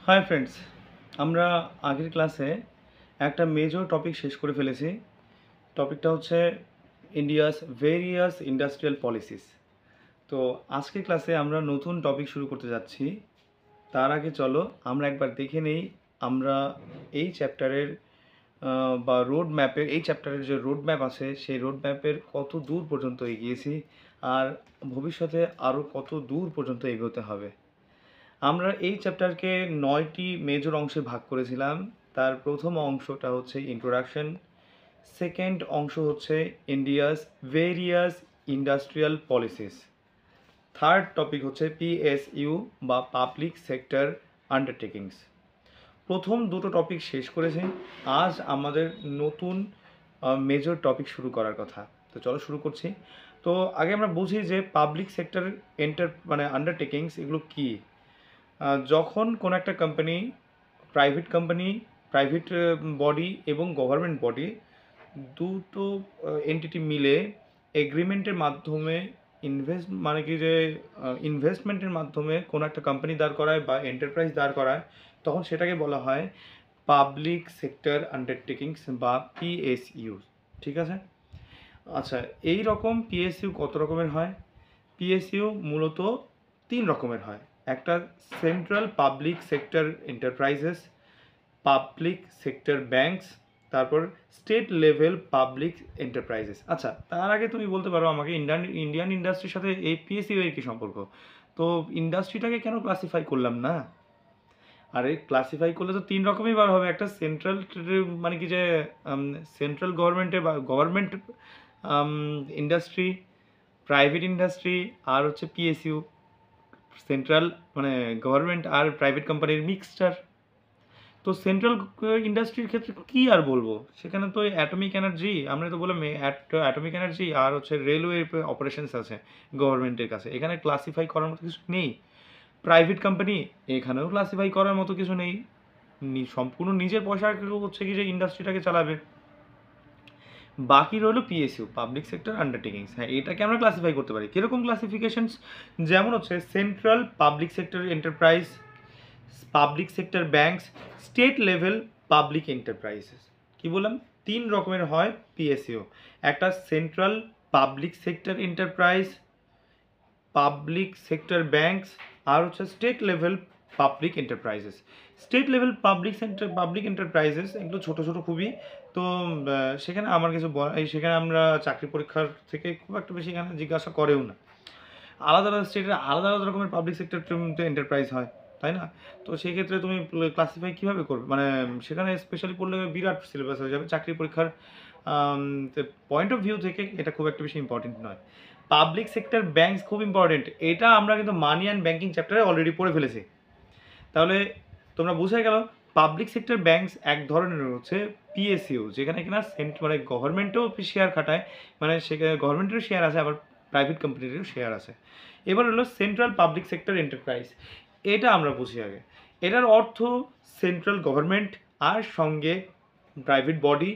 Hi friends, আমরা আগের ক্লাসে একটা মেজর টপিক শেষ করে ফেলেছি। টপিকটা হচ্ছে ইন্ডিয়াস ভেরিয়াস ইন্ডাস্ট্রিয়াল পলিসিস। তো আজকের ক্লাসে আমরা নতুন টপিক শুরু করতে যাচ্ছি। তার আগে চলো আমরা একবার দেখে নেই আমরা এই চ্যাপ্টারের বা রোড ম্যাপের এই চ্যাপ্টারের যে রোড ম্যাপ আছে সেই রোড ম্যাপের কত দূর পর্যন্ত এগিয়েছি আর ভবিষ্যতে আরও কত দূর পর্যন্ত এগোতে হবে। আমরা এই চ্যাপ্টারকে 9টি মেজর অংশে ভাগ করেছিলাম। তার প্রথম অংশটা হচ্ছে ইন্ট্রোডাকশন, সেকেন্ড অংশ হচ্ছে India's various industrial policies, third topic হচ্ছে পিএসইউ বা পাবলিক সেক্টর আন্ডারটেকিংস। প্রথম দুটো টপিক শেষ করেছি, আজ আমাদের নতুন মেজর টপিক শুরু করার কথা। তো চলো শুরু করছি। তো আগে আমরা বুঝি যে পাবলিক সেক্টর আন্ডারটেকিংস এগুলো কী। যখন কোনো একটা কোম্পানি, প্রাইভেট বডি এবং গভর্নমেন্ট বডি দুটো এন্টিটি মিলে এগ্রিমেন্টের মাধ্যমে ইনভেস্টমেন্টের মাধ্যমে কোনো একটা কোম্পানি দাঁড় করায় বা এন্টারপ্রাইজ দাঁড় করায়, তখন সেটাকে বলা হয় পাবলিক সেক্টর আন্ডারটেকিংস বা পিএসইউ। ঠিক আছে? আচ্ছা, এই রকম পিএসইউ কত রকমের হয়? পিএসইউ মূলত 3 রকমের হয়। একটা central public sector enterprises, public sector banks, তারপর স্টেট লেভেল পাবলিক এন্টারপ্রাইজেস। আচ্ছা, তার আগে তুমি বলতে পারো আমাকে ইন্ডিয়ান ইন্ডাস্ট্রির সাথে এই পিএসইউ এর কী সম্পর্ক? তো ইন্ডাস্ট্রিটাকে কেন ক্লাসিফাই করলাম না? আরে ক্লাসিফাই করলে তো 3 রকমই বার হবে। একটা সেন্ট্রাল মানে কি যে সেন্ট্রাল গভর্নমেন্টের বা গভর্নমেন্ট ইন্ডাস্ট্রি, প্রাইভেট ইন্ডাস্ট্রি, আর হচ্ছে পিএসইউ সেন্ট্রাল মানে গভর্নমেন্ট আর প্রাইভেট কোম্পানির মিক্সচার। তো সেন্ট্রাল ইন্ডাস্ট্রির ক্ষেত্রে কী আর বলবো, সেখানে তো অ্যাটমিক এনার্জি, আমরা তো বললাম অ্যাটমিক এনার্জি আর হচ্ছে রেলওয়ে অপারেশনস আছে গভর্নমেন্টের কাছে, এখানে ক্লাসিফাই করার মতো কিছু নেই। প্রাইভেট কোম্পানি, এখানেও ক্লাসিফাই করার মতো কিছু নেই। সম্পূর্ণ নিজের পয়সা হচ্ছে কি যে ইন্ডাস্ট্রিটাকে চালাবে। বাকি রইল পিএসইউ, পাবলিক সেক্টর আন্ডারটেকিংস। হ্যাঁ, এটাকে আমরা ক্লাসিফাই করতে পারি কীরকম ক্লাসিফিকেশনস, যেমন হচ্ছে central public sector enterprise, public sector banks, state level public enterprises. কি বললাম? 3 রকমের হয় পিএসইউ। একটা central public sector enterprise, public sector banks, আর হচ্ছে state level public enterprises. State level public enterprises এগুলো ছোটো ছোটো খুবই। তো সেখানে আমার কিছু সেখানে আমরা চাকরি পরীক্ষার থেকে খুব একটা বেশি এখানে জিজ্ঞাসা করেও না। আলাদা আলাদা স্টেটের আলাদা আলাদা রকমের পাবলিক সেক্টর এন্টারপ্রাইজ হয়, তাই না? তো সেই ক্ষেত্রে তুমি ক্লাসিফাই কীভাবে করবে? মানে সেখানে স্পেশালি পড়লে বিরাট সিলেবাস হয়ে যাবে চাকরি পরীক্ষার পয়েন্ট অফ ভিউ থেকে। এটা খুব একটা বেশি ইম্পর্টেন্ট নয়। পাবলিক সেক্টর ব্যাংকস খুব ইম্পর্টেন্ট, এটা আমরা কিন্তু মানি অ্যান্ড ব্যাংকিং চ্যাপ্টারে অলরেডি পড়ে ফেলেছি। তাহলে তোমরা বুঝে গেল পাবলিক সেক্টর ব্যাংকস এক ধরনের হচ্ছে পিএসইউ, যেখানে কিনা মানে গভর্নমেন্টও শেয়ার খাটায়, মানে সেখানে গভর্নমেন্টেরও শেয়ার আছে আবার প্রাইভেট কোম্পানিরও শেয়ার আছে। এবার হলো সেন্ট্রাল পাবলিক সেক্টর এন্টারপ্রাইজ। এটা আমরা বুঝি আগে। এটার অর্থ সেন্ট্রাল গভর্নমেন্ট আর সঙ্গে প্রাইভেট বডি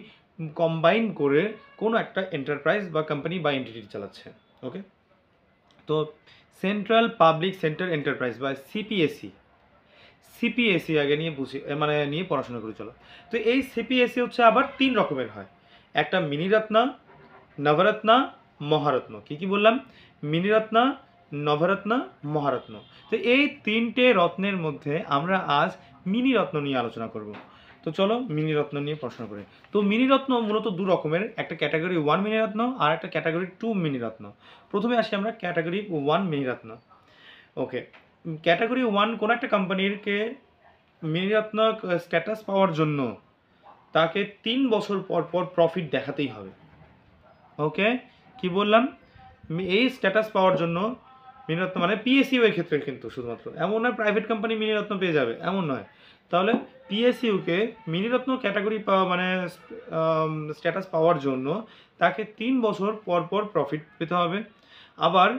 কম্বাইন করে কোনো একটা এন্টারপ্রাইজ বা কোম্পানি বা এন্টিটি চালাচ্ছে। ওকে, তো সেন্ট্রাল পাবলিক সেক্টর এন্টারপ্রাইজ বা সিপিএসি আগে নিয়ে বুঝি, মানে নিয়ে পড়াশোনা করে চলো। তো এই সিপিএসি হচ্ছে আবার 3 রকমের হয়। একটা মিনিরত্না, নবরত্না, মহারত্ন। কি বললাম? মিনিরত্না, নবরত্না, মহারত্ন। তো এই 3টে রত্নের মধ্যে আমরা আজ মিনিরত্ন নিয়ে আলোচনা করব। তো চলো মিনিরত্ন নিয়ে পড়াশোনা করি। তো মিনিরত্ন মূলত 2 রকমের, একটা ক্যাটাগরি 1 মিনিরত্ন আর একটা ক্যাটাগরি 2 মিনিরত্ন। প্রথমে আসি আমরা ক্যাটাগরি 1 মিনিরত্ন। ওকে, ক্যাটাগরি 1 কোনো একটা কোম্পানিরকে মিনিরত্ন স্ট্যাটাস পাওয়ার জন্য তাকে 3 বছর পর পর প্রফিট দেখাতেই হবে। ওকে, কি বললাম? এই স্ট্যাটাস পাওয়ার জন্য মিনিরত্ন মানে পিএসইউ এর ক্ষেত্রে কিন্তু শুধুমাত্র, এমন নয় প্রাইভেট কোম্পানি মিনিরত্ন পেয়ে যাবে এমন নয়। তাহলে পিএসইউকে মিনিরত্ন ক্যাটাগরি পাওয়া মানে স্ট্যাটাস পাওয়ার জন্য তাকে 3 বছর পর পর প্রফিট পেতে হবে। আবার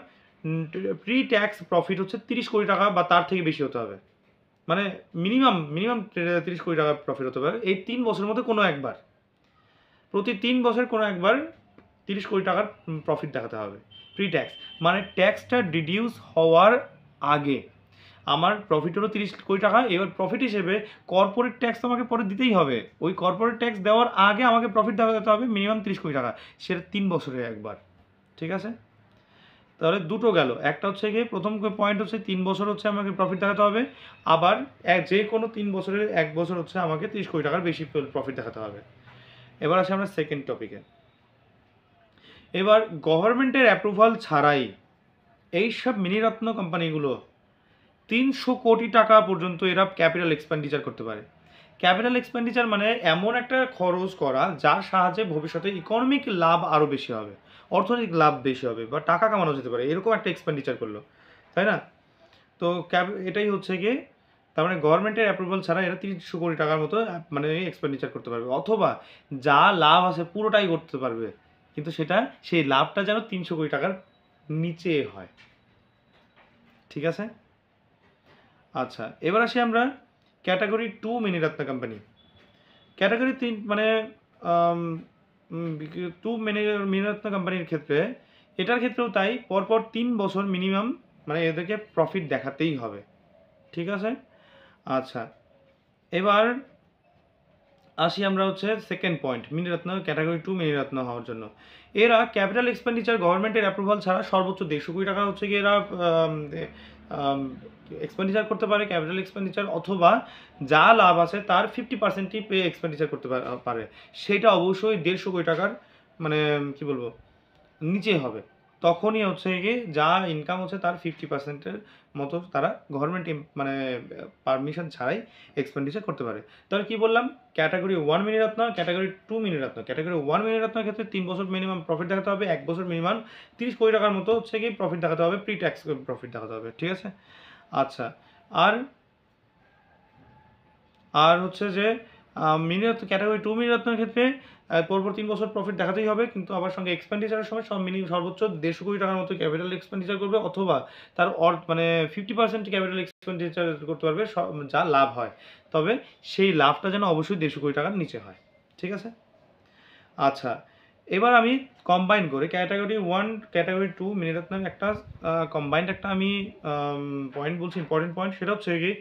প্রি ট্যাক্স প্রফিট হচ্ছে 30 কোটি টাকা বা তার থেকে বেশি হতে হবে। মানে মিনিমাম 30 কোটি টাকা প্রফিট হতে পারে এই 3 বছরের মধ্যে কোনো একবার, প্রতি 3 বছর কোনো একবার 30 কোটি টাকার প্রফিট দেখাতে হবে প্রি ট্যাক্স, মানে ট্যাক্সটা ডিডিউস হওয়ার আগে। আমার প্রফিট হলো 30 কোটি টাকা, এবার প্রফিট হিসেবে কর্পোরেট ট্যাক্স আমাকে পরে দিতেই হবে। ওই কর্পোরেট ট্যাক্স দেওয়ার আগে আমাকে প্রফিট দেখাতে হবে মিনিমাম 30 কোটি টাকা, সেটা 3 বছরে একবার। ঠিক আছে, তাহলে দুটো গেল। একটা হচ্ছে গিয়ে প্রথম পয়েন্ট হচ্ছে 3 বছর হচ্ছে আমাকে প্রফিট দেখাতে হবে, আবার যে কোনো 3 বছরের 1 বছর হচ্ছে আমাকে 30 কোটি টাকার বেশি প্রফিট দেখাতে হবে। এবার আসি আমরা সেকেন্ড টপিকে। এবার গভর্নমেন্টের অ্যাপ্রুভাল ছাড়াই এইসব মিনিরত্ন কোম্পানিগুলো 300 কোটি টাকা পর্যন্ত এরা ক্যাপিটাল এক্সপেন্ডিচার করতে পারে। ক্যাপিটাল এক্সপেন্ডিচার মানে এমন একটা খরচ করা যার সাহায্যে ভবিষ্যতে ইকোনমিক লাভ আরও বেশি হবে, অর্থনৈতিক লাভ বেশি হবে বা টাকা কামানো যেতে পারে, এরকম একটা এক্সপেন্ডিচার করলো, তাই না? তো এটাই হচ্ছে গিয়ে, তার মানে গভর্নমেন্টের অ্যাপ্রুভাল ছাড়া এরা 300 কোটি টাকার মতো মানে এক্সপেন্ডিচার করতে পারবে, অথবা যা লাভ আছে পুরোটাই করতে পারবে, কিন্তু সেটা সেই লাভটা যেন 300 কোটি টাকার নিচে হয়। ঠিক আছে, আচ্ছা এবার আসি আমরা ক্যাটাগরি 2 মিনিরত্ন কোম্পানি। ক্যাটাগরি 3 মানে 2 মিনিরত্ন কোম্পানির ক্ষেত্রে, এটার ক্ষেত্রেও তাই, পরপর 3 বছর মিনিমাম মানে এদেরকে প্রফিট দেখাতেই হবে। ঠিক আছে, আচ্ছা এবার আসি আমরা হচ্ছে second point, Miniratna category 2 Miniratna হওয়ার জন্য এরা ক্যাপিটাল এক্সপেন্ডিচার গভর্নমেন্টের অ্যাপ্রুভাল ছাড়া সর্বোচ্চ 150 কোটি টাকা হচ্ছে কি এরা এক্সপেন্ডিচার করতে পারে ক্যাপিটাল এক্সপেন্ডিচার, অথবা যা লাভ আছে তার 50%ই পে এক্সপেন্ডিচার করতে পারে, সেটা অবশ্যই 150 কোটি টাকার মানে কি বলবো নিচে হবে। তখনই হচ্ছে গিয়ে যা ইনকাম হচ্ছে তার 50%-এর মতো তারা গভর্নমেন্ট মানে পারমিশন ছাড়াই এক্সপেন্ডিচার করতে পারে। তাহলে কি বললাম, category 1 Miniratna, category 2 Miniratna. Category 1 মিনিরত্নের ক্ষেত্রে 3 বছর মিনিমাম প্রফিট দেখাতে হবে, 1 বছর মিনিমাম 30 কোটি টাকার মতো হচ্ছে গিয়ে প্রফিট দেখাতে হবে, প্রি ট্যাক্স প্রফিট দেখাতে হবে। ঠিক আছে, আচ্ছা আর হচ্ছে যে মিনিরত্ন ক্যাটাগরি 2 মিনিরত্নের ক্ষেত্রে পরপর 3 বছর প্রফিট দেখাতেই হবে, কিন্তু আবার সঙ্গে এক্সপেন্ডিচারের সময় সর্বোচ্চ 150 কোটি টাকার মতো ক্যাপিটাল এক্সপেন্ডিচার করবে, অথবা তার মানে 50% ক্যাপিটাল এক্সপেন্ডিচার করতে পারবে যা লাভ হয়, তবে সেই লাভটা যেন অবশ্যই 150 কোটি টাকার নিচে হয়। ঠিক আছে, আচ্ছা এবার আমি কম্বাইন করে ক্যাটাগরি 1 ক্যাটাগরি 2 মিনিরত্নের একটা কম্বাইন্ড একটা আমি পয়েন্ট বলছি, ইম্পর্টেন্ট পয়েন্ট, সেটা হচ্ছে কি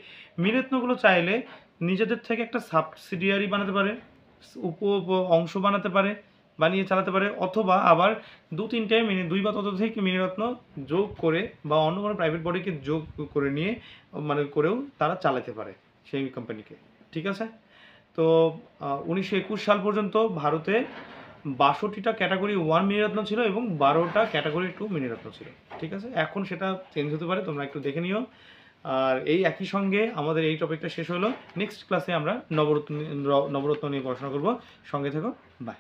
মিনিরত্নগুলো চাইলে নিজেদের থেকে একটা সাবসিডিয়ারি বানাতে পারে, অংশ বানাতে পারে, বানিয়ে চালাতে পারে, অথবা আবার 2-3টে দুই বা ততোধিক মিনিরত্ন যোগ করে বা অন্য কোনো প্রাইভেট বডিকে যোগ করে নিয়ে মানে করেও তারা চালাতে পারে সেই কোম্পানিকে। ঠিক আছে, তো 1921 সাল পর্যন্ত ভারতে 62টা ক্যাটাগরি 1 মিনিরত্ন ছিল এবং 12টা ক্যাটাগরি 2 মিনিরত্ন ছিল। ঠিক আছে, এখন সেটা চেঞ্জ হতে পারে, তোমরা একটু দেখে নিও। আর এই একই সঙ্গে আমাদের এই টপিকটা শেষ হলো। নেক্সট ক্লাসে আমরা নবরত্ন নিয়ে পড়াশোনা করব। সঙ্গে থেকো, বাই।